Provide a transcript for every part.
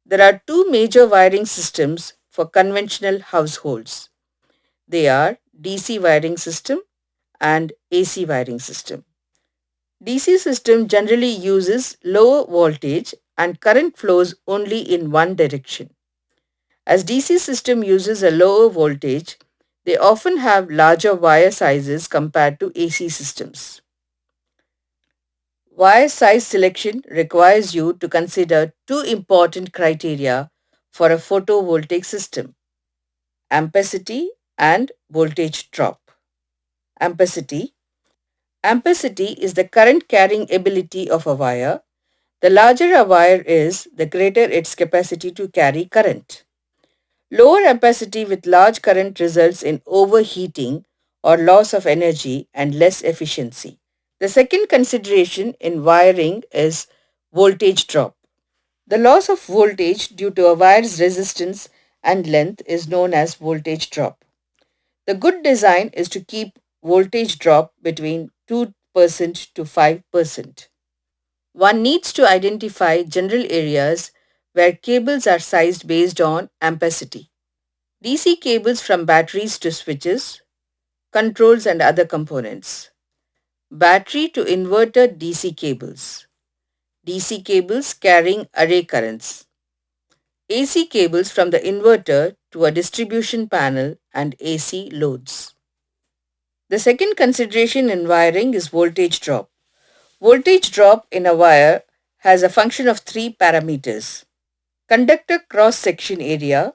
There are two major wiring systems for conventional households. They are DC wiring system and AC wiring system. DC system generally uses lower voltage and current flows only in one direction. As DC system uses a lower voltage, they often have larger wire sizes compared to AC systems. Wire size selection requires you to consider two important criteria for a photovoltaic system: ampacity and voltage drop. Ampacity. Ampacity is the current carrying ability of a wire. The larger a wire is, the greater its capacity to carry current. Lower ampacity with large current results in overheating or loss of energy and less efficiency. The second consideration in wiring is voltage drop. The loss of voltage due to a wire's resistance and length is known as voltage drop. The good design is to keep voltage drop between 2% to 5%. One needs to identify general areas where cables are sized based on ampacity. DC cables from batteries to switches, controls and other components. Battery to inverter DC cables. DC cables carrying array currents. AC cables from the inverter to a distribution panel and AC loads. The second consideration in wiring is voltage drop. Voltage drop in a wire has a function of three parameters: conductor cross section area,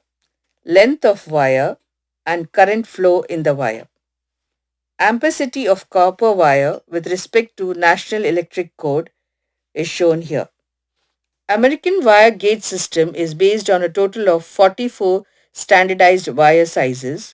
length of wire, and current flow in the wire. Ampacity of copper wire with respect to National Electric Code is shown here. American wire gauge system is based on a total of 44 standardized wire sizes